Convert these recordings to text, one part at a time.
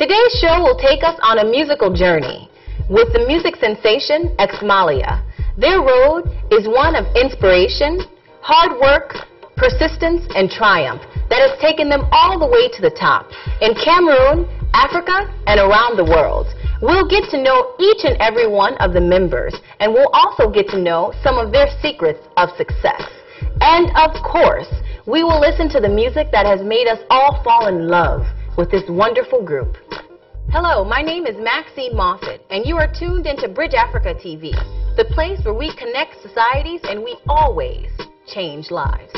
Today's show will take us on a musical journey with the music sensation xmaleya. Their road is one of inspiration, hard work, persistence, and triumph that has taken them all the way to the top in Cameroon, Africa, and around the world. We'll get to know each and every one of the members, and we'll also get to know some of their secrets of success. And of course, we will listen to the music that has made us all fall in love with this wonderful group. Hello, my name is Maxine Moffett, and you are tuned into Bridge Africa TV, the place where we connect societies and we always change lives.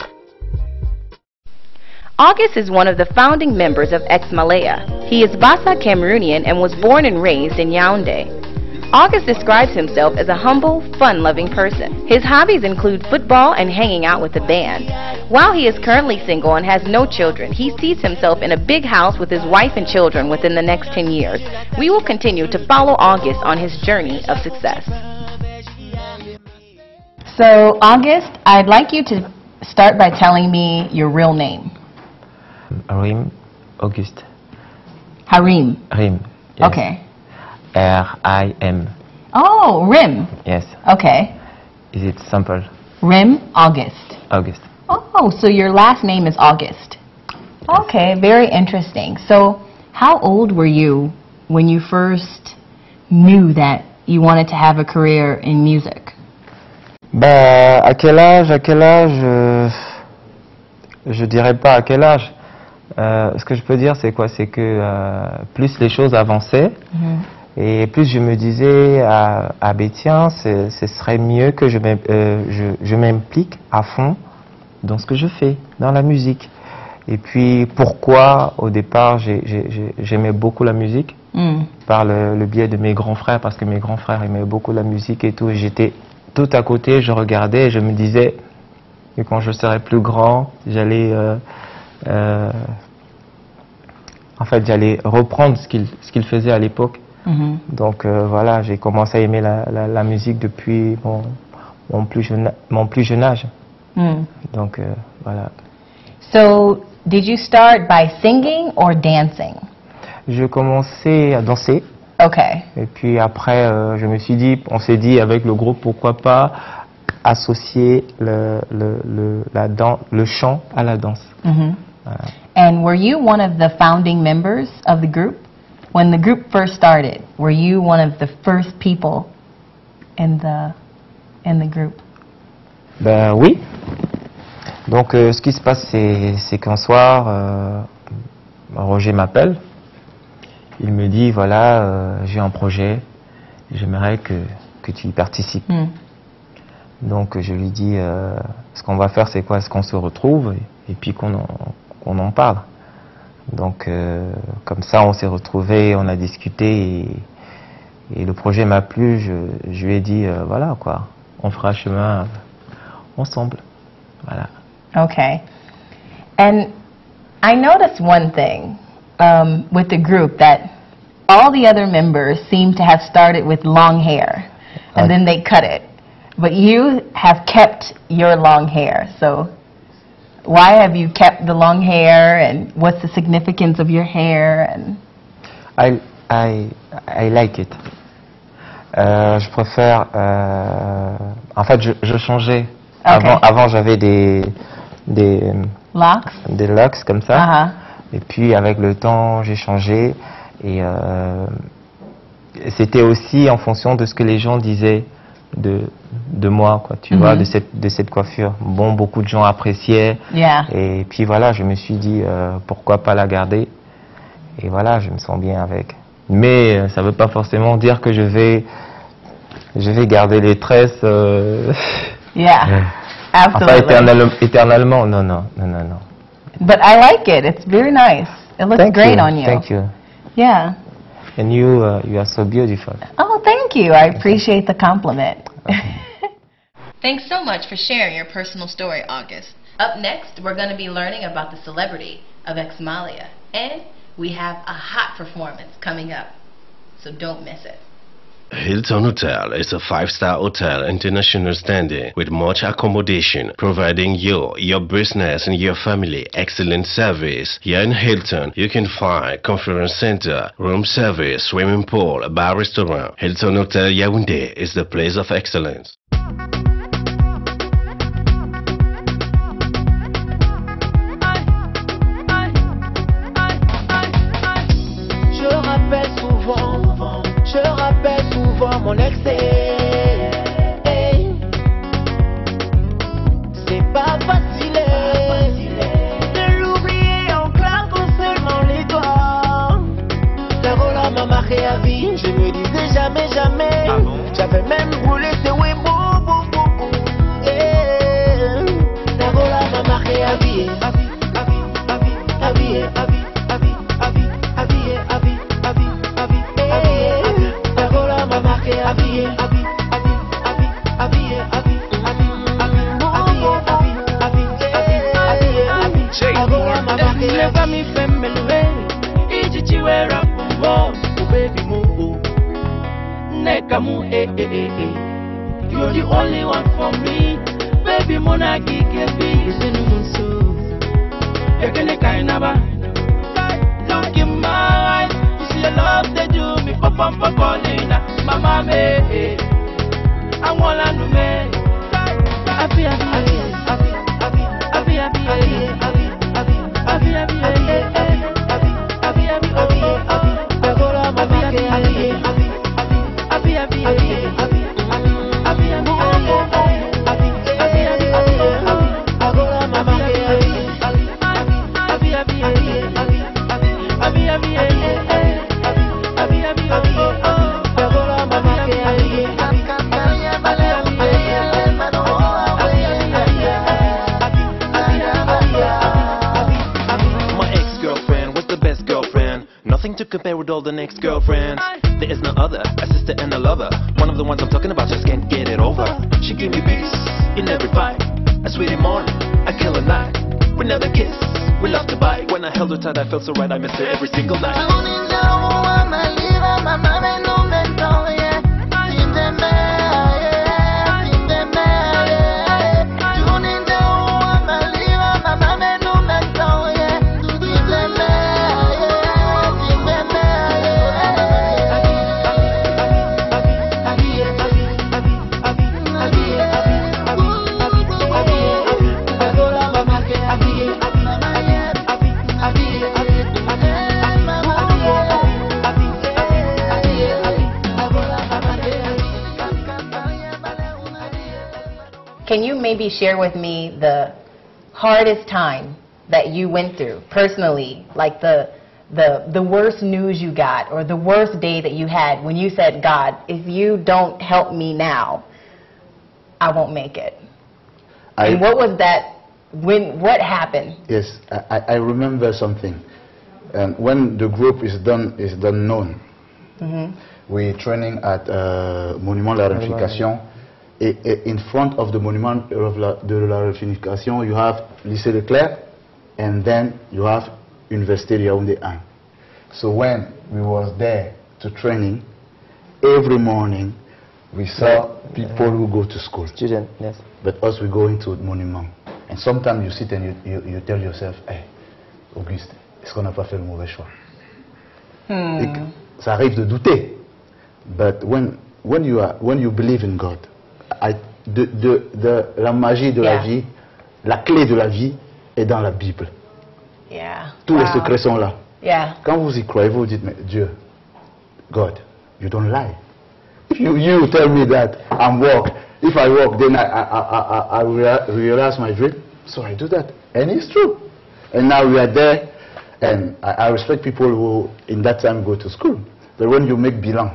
August is one of the founding members of xmaleya. He is Bassa Cameroonian and was born and raised in Yaoundé. August describes himself as a humble, fun-loving person. His hobbies include football and hanging out with the band. While he is currently single and has no children, he sees himself in a big house with his wife and children within the next 10 years. We will continue to follow August on his journey of success. So, August, I'd like you to start by telling me your real name. Harim Auguste. Harim. Rim. Yes. Okay. R-I-M. Oh, Rim. Yes. Okay. Is it simple? Rim August. Auguste. Oh, so your last name is August. Okay, very interesting. So, how old were you when you first knew that you wanted to have a career in music? Bah, à quel âge? Je dirais pas à quel âge. Ce que je peux dire, c'est quoi? C'est que plus les choses avançaient, et plus je me disais, ben tiens, ce serait mieux que je m'implique à fond dans ce que je fais, dans la musique. Et puis, pourquoi, au départ, j'aimais beaucoup la musique, par le biais de mes grands frères, parce que mes grands frères aimaient beaucoup la musique et tout, et j'étais tout à côté, je regardais, et je me disais que quand je serais plus grand, j'allais j'allais reprendre ce qu'il faisait à l'époque. Donc voilà, j'ai commencé à aimer la musique depuis mon plus jeune âge. Donc voilà. So, did you start by singing or dancing? Je commençais à danser. Okay. Et puis après, on s'est dit avec le groupe, pourquoi pas associer le chant à la danse. Voilà. And were you one of the founding members of the group? When the group first started, were you one of the first people in the group? Ben oui. Donc ce qui se passe, c'est qu'un soir, Roger m'appelle. Il me dit, voilà, j'ai un projet, j'aimerais que tu y participes. Donc je lui dis, ce qu'on va faire, c'est quoi? Est-ce qu'on se retrouve et puis qu'on en parle? Donc comme ça, on s'est retrouvés, on a discuté et le projet m'a plu. Je lui ai dit, voilà quoi, on fera chemin ensemble. Voilà. Okay. And I noticed one thing with the group, that all the other members seem to have started with long hair and then they cut it. But you have kept your long hair. So why have you kept the long hair, and what's the significance of your hair? And I like it. Je préfère. En fait, je changeais. Okay. Avant j'avais des locks comme ça. Et puis avec le temps, j'ai changé. Et c'était aussi en fonction de ce que les gens disaient de moi, quoi, tu vois, de cette coiffure. Bon, beaucoup de gens appréciaient. Yeah. Et puis voilà, je me suis dit, pourquoi pas la garder. Et voilà, je me sens bien avec. Mais ça ne veut pas forcément dire que je vais garder les tresses. Yeah, absolutely. Enfin, éternellement, non. But I like it. It's very nice. It looks great on you. Thank you. Yeah. And you are so beautiful. Oh, thank you. I appreciate the compliment. Thanks so much for sharing your personal story, August. Up next, we're going to be learning about the celebrity of xmaleya. And we have a hot performance coming up. So don't miss it. Hilton Hotel is a 5-star hotel international standing with much accommodation, providing you, your business and your family excellent service. Here in Hilton, you can find conference center, room service, swimming pool, bar, restaurant. Hilton Hotel Yaoundé is the place of excellence. Mon excès, c'est pas facile de l'oublier en claquant seulement les doigts. La rola m'a marqué à vie, je me disais jamais, jamais. J'avais même brûlé ce webo. La rola m'a marqué à vie, à vie, à vie, à vie, à vie, à vie, à vie, à vie, à vie, à vie, à vie, à vie, à vie. La rola m'a marqué à vie, à vie, à vie, à vie, à vie, à vie, à vie, à vie, à vie, à vie, à vie, à vie, à vie. La rola m'a marqué à vie. Baby mo, nekamu you're the only one for me. Baby mo na gikebi isenumunso. Ekene kainaba. Look in my eyes, you see your love they do me papa calling mama me. I wanna know me. Happy happy happy happy happy happy happy happy happy happy happy happy happy. To compare with all the next girlfriends, there is no other, a sister and a lover. One of the ones I'm talking about just can't get it over. She gave me peace in every fight, a sweetie morning, a killer night. We never kiss, we love to bite. When I held her tight, I felt so right, I missed her every single night. Can you maybe share with me the hardest time that you went through personally, like the worst news you got or the worst day that you had when you said, God, if you don't help me now, I won't make it? And what was that? What happened? Yes, I remember something. When the group is done known, we're training at Monument de la Réunification. In front of the Monument de la Réunification, you have Lycée Leclerc, and then you have Université de Yaoundé 1. So when we was there to training, every morning we saw people who go to school. Student, yes. But us, we go into Monument. And sometimes you sit and you tell yourself, hey, Auguste, est-ce qu'on n'a pas fait le mauvais choix? Ça arrive de douter. But when you believe in God, la magie de la vie, la clé de la vie est dans la Bible. Tous les secrets sont là. Quand vous y croyez, vous dites, mais Dieu, God, you don't lie. If you tell me that I'm walk, if I walk, then I realize my dream. So I do that, and it's true. And now we are there, and I respect people who in that time go to school. But when you make bilan,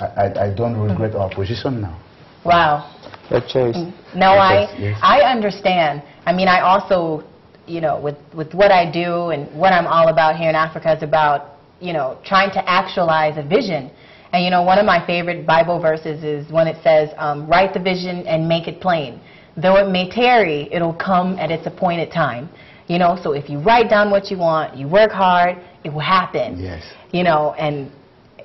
I don't regret our position now. Wow. That choice. No, I understand. I mean, I also, you know, with what I do and what I'm all about here in Africa is about, you know, trying to actualize a vision. And, you know, one of my favorite Bible verses is when it says, write the vision and make it plain. Though it may tarry, it'll come at its appointed time. You know, so if you write down what you want, you work hard, it will happen. Yes. You know, and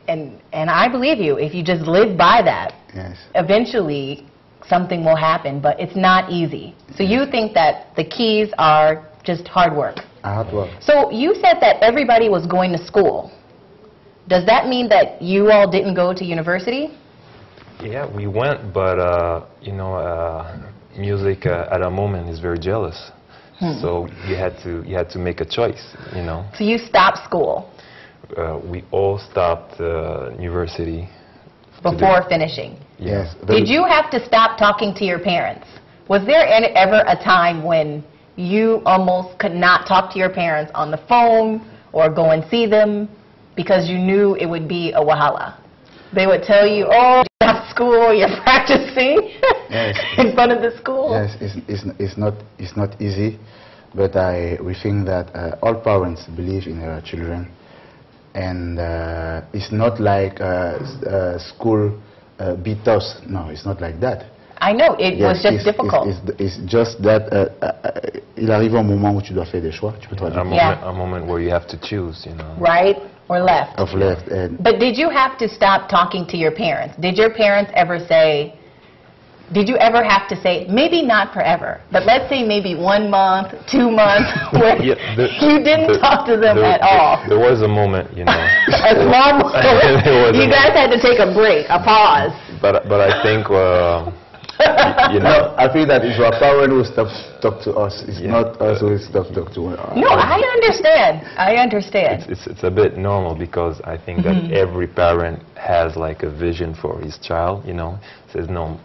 and I believe you. If you just live by that, yes, eventually something will happen, but it's not easy. So you think that the keys are just hard work. hard work. So you said that everybody was going to school. Does that mean that you all didn't go to university? Yeah, we went, but you know, music at a moment is very jealous. So you had to make a choice, you know. So you stopped school We all stopped university before finishing. Yes. Did you have to stop talking to your parents? Was there ever a time when you almost could not talk to your parents on the phone or go and see them because you knew it would be a wahala? They would tell you, oh, you're at school, you're practicing Yes. in front of the school. Yes, it's not easy, but we think that all parents believe in their children, and it's not like school beat us. No, it's not like that. I know, it was just difficult. It's just that il arrive un moment où tu dois faire des choix. Tu peux choisir. A moment where you have to choose, you know. Right or left. Of left. And But did you have to stop talking to your parents? Did your parents ever say, did you ever have to say, maybe not forever, but let's say maybe 1 month, 2 months, where you didn't talk to them at all? There was a moment, you know. A small moment. You guys had to take a break, a pause. But I think, you know. no, I think that it's our parent who stops talk to us. It's not us who stops talk to us. No, I understand. I understand. It's a bit normal because I think that every parent has like a vision for his child, you know. Says, no,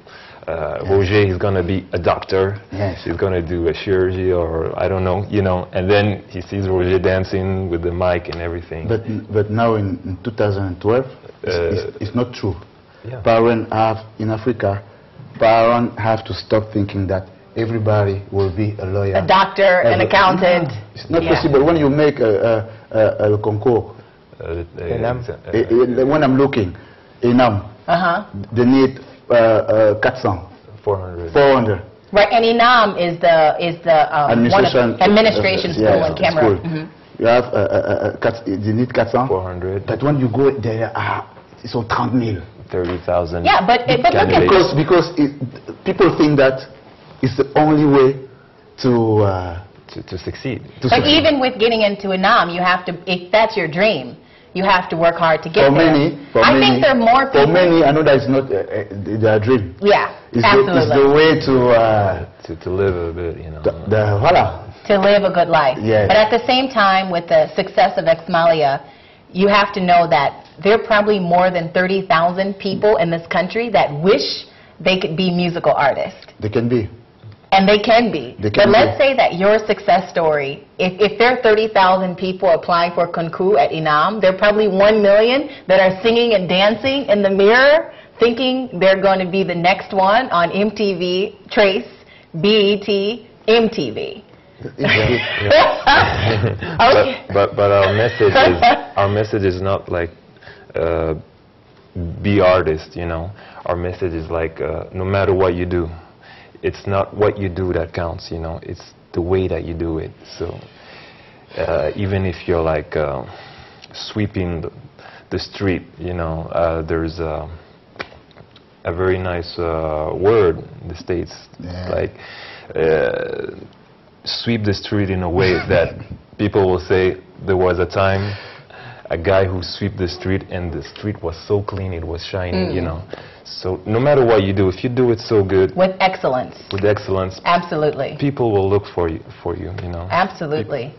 Roger is going to be a doctor. Yes. He's going to do a chirurgy or I don't know, you know. And then he sees Roger dancing with the mic and everything. But now in 2012, it's not true. Yeah. Parents have, in Africa, parents have to stop thinking that everybody will be a lawyer. A doctor, an accountant. It's not possible. When you make a concours, when I'm looking, ENAM, they need 400. 400. Right, and ENAM is the administration school in Cameroon. You have, you need 400. 400. But when you go there, it's 30,000. 30,000. Yeah, but look at because people think that it's the only way to succeed. But even with getting into ENAM, you have to, if that's your dream, you have to work hard to get there. I think there are more people. For many, I know that it's not their dream. Yeah, it's absolutely. It's the way to live a bit, you know. To live a good life. Yes. But at the same time, with the success of xmaleya, you have to know that there are probably more than 30,000 people in this country that wish they could be musical artists. They can be. And they can be. But let's say that your success story, if there are 30,000 people applying for concours at ENAM, there are probably 1 million that are singing and dancing in the mirror, thinking they're going to be the next one on MTV, Trace, BET, MTV. But our message is not like be artist, you know. Our message is like no matter what you do, it's not what you do that counts, you know. It's the way that you do it. So even if you're like sweeping the street, you know, there's a very nice word in the States, like sweep the street in a way that people will say there was a time a guy who swept the street and the street was so clean, it was shining, you know. So no matter what you do, if you do it so good, with excellence, absolutely, people will look for you, you know. Absolutely.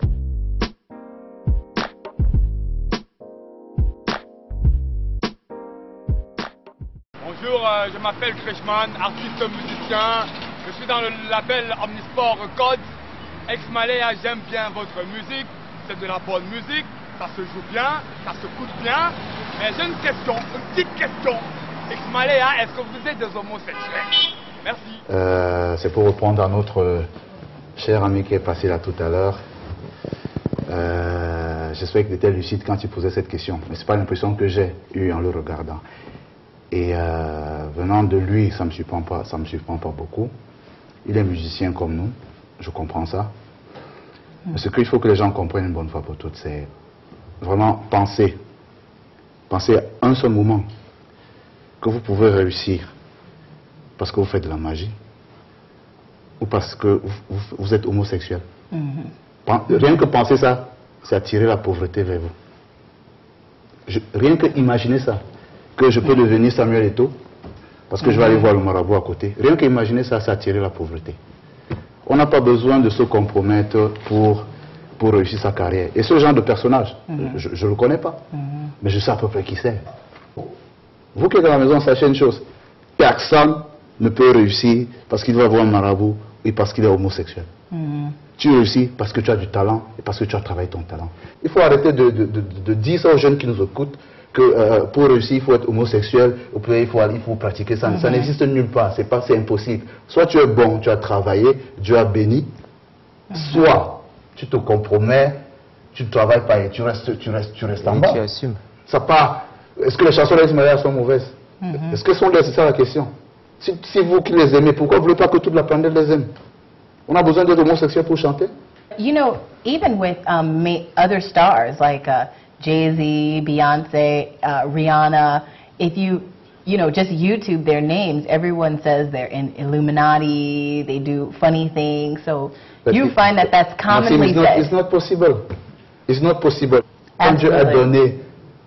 Bonjour, je m'appelle Krishman, artiste musicien. Je suis dans le label Omnisport Records. Xmaleya, j'aime bien votre musique. C'est de la bonne musique. Ça se joue bien, ça se coûte bien. Mais j'ai une question, une petite question. Xmaleya, est-ce que vous êtes des homosexuels? Merci. C'est pour répondre à notre cher ami qui est passé là tout à l'heure. J'espère qu'il était lucide quand il posait cette question. Mais ce n'est pas l'impression que j'ai eue en le regardant. Et venant de lui, ça me surprend pas beaucoup. Il est musicien comme nous, je comprends ça. Mais ce qu'il faut que les gens comprennent une bonne fois pour toutes, c'est vraiment penser un seul moment que vous pouvez réussir parce que vous faites de la magie ou parce que vous êtes homosexuel. Rien que penser ça, c'est attirer la pauvreté vers vous. Rien que imaginer ça, que je peux devenir Samuel Eto'o parce que je vais aller voir le marabout à côté. Rien que imaginer ça, c'est attirer la pauvreté. On n'a pas besoin de se compromettre pour réussir sa carrière. Et ce genre de personnage, je ne le connais pas, mais je sais à peu près qui c'est. Vous qui êtes à la maison, sachez une chose, personne ne peut réussir parce qu'il va voir un marabout et parce qu'il est homosexuel. Tu réussis parce que tu as du talent et parce que tu as travaillé ton talent. Il faut arrêter de dire ça aux jeunes qui nous écoutent que pour réussir, il faut être homosexuel, il faut pratiquer ça. Ça n'existe nulle part, c'est impossible. Soit tu es bon, tu as travaillé, Dieu a béni, soit tu te compromets, tu ne travailles pas et tu restes en bas. Tu assumes. Ça part. Est-ce que les chansons d'Xmaleya sont mauvaises? Est-ce qu'elles sont c'est ça la question? Si vous qui les aimez, pourquoi vous ne voulez pas que toute la planète les aime? On a besoin d'être homosexuel pour chanter? You know, even with other stars like Jay-Z, Beyonce, Rihanna, if you just YouTube their names, everyone says they're in Illuminati, they do funny things, so you find that that's commonly said. It's not possible. It's not possible. Quand Dieu a donné,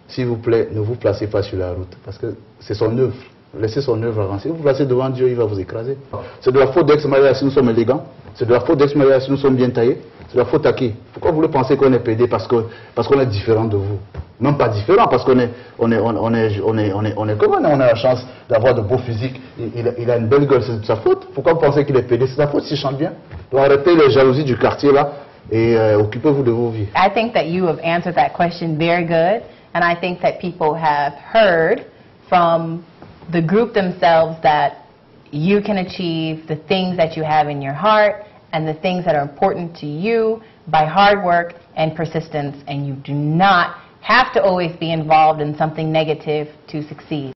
s'il vous plaît, ne vous placez pas sur la route, parce que c'est son œuvre. Laissez son œuvre avancer. Si vous vous placez devant Dieu, il va vous écraser. C'est de la faute d'Xmaleya si nous sommes élégants. C'est de la faute d'Xmaleya si nous sommes bien taillés. C'est de la faute à qui? Pourquoi vous voulez penser qu'on est pédé parce qu'on est différent de vous? Non, pas différent, parce qu'on a la chance d'avoir de beaux physiques. Il a une belle gueule, c'est de sa faute. Pourquoi vous pensez qu'il est pédé? C'est sa faute s'il chante bien. Donc arrêtez les jalousies du quartier là et occupez-vous de vos vies. I think that you have answered that question very good, and I think that people have heard from the group themselves that you can achieve the things that you have in your heart and the things that are important to you by hard work and persistence, and you do not have to always be involved in something negative to succeed.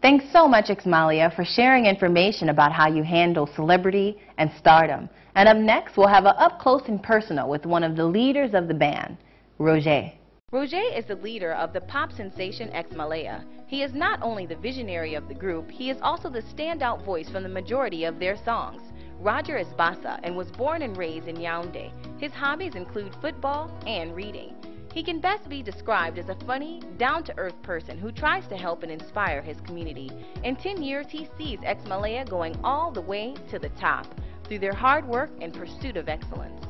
Thanks so much, xmaleya, for sharing information about how you handle celebrity and stardom. And up next, we'll have an up-close and personal with one of the leaders of the band, Roger. Roger is the leader of the pop sensation xmaleya. He is not only the visionary of the group, he is also the standout voice from the majority of their songs. Roger is Bassa and was born and raised in Yaoundé. His hobbies include football and reading. He can best be described as a funny, down-to-earth person who tries to help and inspire his community. In 10 years, he sees xmaleya going all the way to the top through their hard work and pursuit of excellence.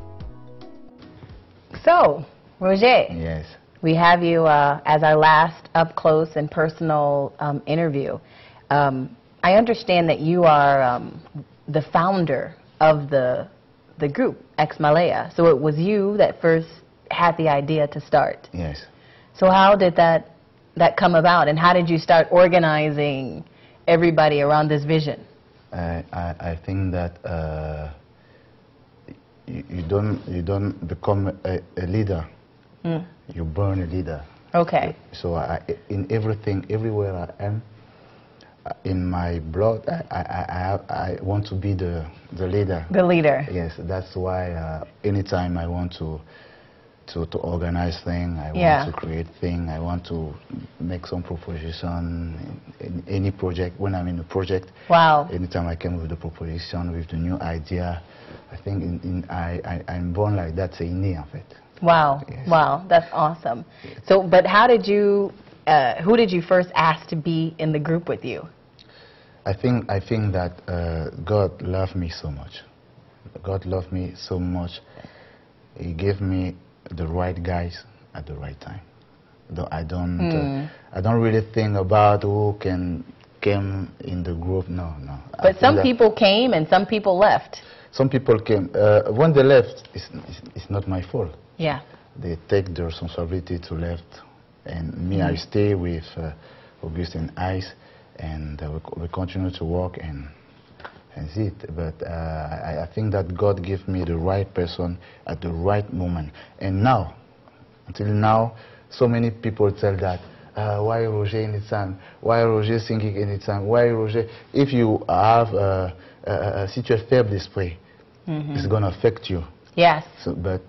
So, Roger. Yes. We have you as our last up-close and personal interview. I understand that you are the founder of the group, xmaleya. So it was you that first had the idea to start. Yes. So how did that come about, and how did you start organizing everybody around this vision? I think that you don't become a leader. You burn a leader. Okay. So in everything, everywhere I am, in my blood, I want to be the leader. The leader. Yes, that's why anytime I want to organize things, I want to create things, I want to make some proposition in any project. When I'm in a project, wow. Anytime I come with the proposition, with the new idea, I think I'm born like that, c'est inné en fait. Wow, yes. Wow, that's awesome. Yes. So, but how did you, who did you first ask to be in the group with you? I think that God loved me so much. God loved me so much. He gave me the right guys at the right time. I don't really think about who came in the group. No. But some people came and some people left. Some people came. When they left, it's not my fault. Yeah. They take the responsibility to left, and me, I stay with Auguste and Ice, and we continue to work and see it. But I think that God gave me the right person at the right moment. And now, until now, so many people tell that, why Roger anytime? Why Roger singing anytime? Why Roger? If you have si tu es faible d'esprit, it's going to affect you. Yes. So, but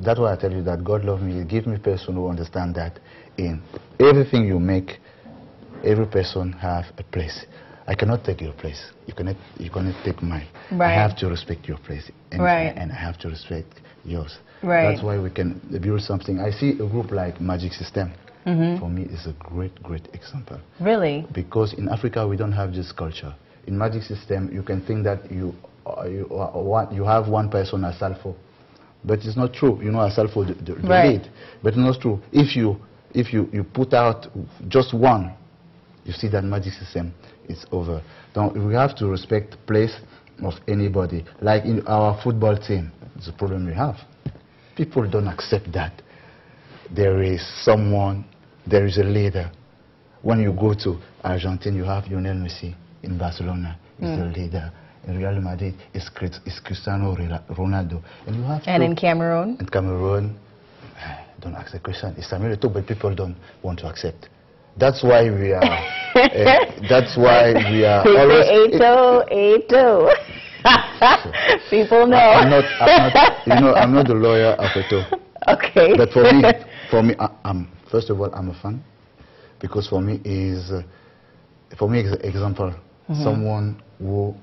that's why I tell you that God loves me. He gives me person who understand that in everything you make, every person have a place. I cannot take your place. You cannot take mine. Right. I have to respect your place, and I have to respect yours. Right. That's why we can build something. I see a group like Magic System. For me, is a great example. Really? Because in Africa we don't have this culture. In Magic System, you can think that you have one person as Salfo, but it's not true. You know, as Salfo the lead, but it's not true. If you put out just one, you see that Magic System is over. Don't, we have to respect the place of anybody. Like in our football team, it's a problem we have. People don't accept that there is someone, there is a leader. When you go to Argentina, you have Lionel Messi. In Barcelona, is the leader. In Real Madrid, it's Cristiano Ronaldo. And you have in Cameroon? In Cameroon, don't ask the question. It's Samuel Eto'o, but people don't want to accept. That's why we are. That's why we are always. Eto'o. People know. I'm not. You know, I'm not the lawyer of Eto'o. Okay. But for me, first of all, I'm a fan, because for me is an example. Someone who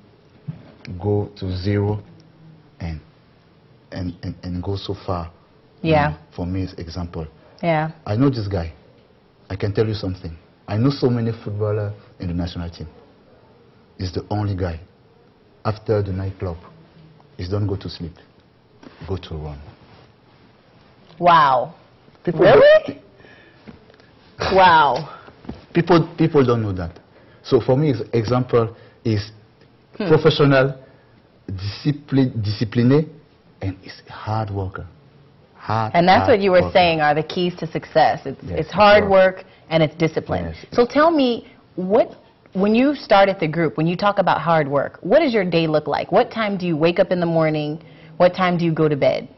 go to zero and go so far. Yeah. For me, is example. Yeah. I know this guy. I can tell you something. I know so many footballers in the national team. He's the only guy. After the nightclub, he don't go to sleep. Go to run. Wow. Really? Wow. People don't know that. So for me, example is professional, disciplined, and is a hard worker. And that's what you were saying are the keys to success. It's hard work and it's discipline. Yes. So tell me, when you started the group, when you talk about hard work, what does your day look like? What time do you wake up in the morning? What time do you go to bed?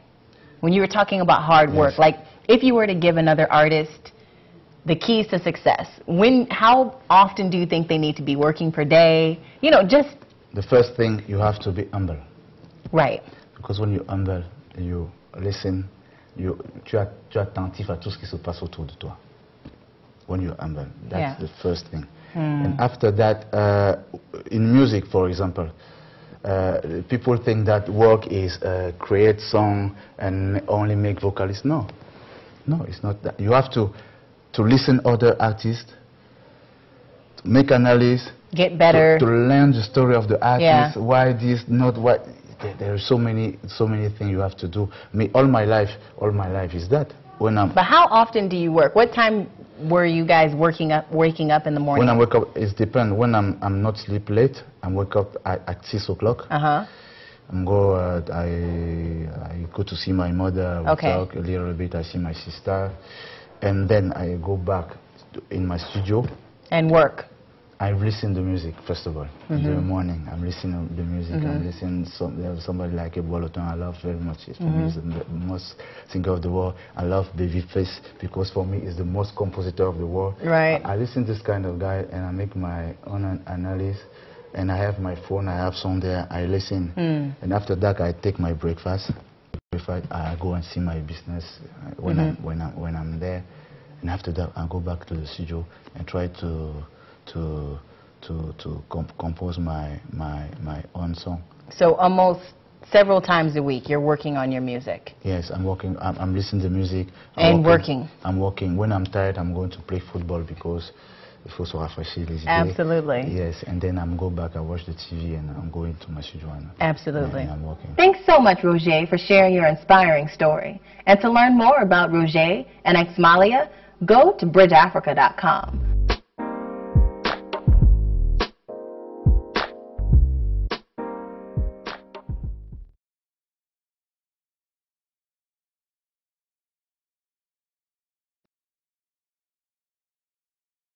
When you were talking about hard work, like if you were to give another artist the keys to success, how often do you think they need to be working per day? You know, just... The first thing, you have to be humble. Right. Because when you're humble, you listen, tu es attentif à tout ce qui se passe autour de toi. When you're humble, that's the first thing. And after that, in music, for example, people think that work is create song and only make vocalists. No, it's not that. You have to listen other artists, to make analysis, get better, to learn the story of the artist. Why this, not why. There are so many things you have to do. All my life is that. But how often do you work? What time were you guys waking up in the morning? When I wake up, it depends. When I'm not sleep late, I wake up at 6 o'clock. I go to see my mother. We talk a little bit. I see my sister, and then I go back in my studio and work. I listen to music first of all. In the morning, I'm listening to the music. I'm listening to somebody like a Boloton. I love very much. For me, he's the most singer of the world. I love Babyface because for me, he's the most compositor of the world. Right. I listen to this kind of guy, and I make my own analysis. And I have my phone. I have song there. I listen. And after that, I take my breakfast. I go and see my business when I'm there. And after that, I go back to the studio and try to compose my own song. So almost several times a week, you're working on your music. Yes, I'm working. I'm listening to music. I'm working. When I'm tired, I'm going to play football because it feels so refreshing. Absolutely. Yes, and then I'm go back. I watch the TV and I'm going to my studio. Absolutely. And I'm working. Thanks so much, Roger, for sharing your inspiring story. And to learn more about Roger and xmaleya, go to bridgeafrica.com.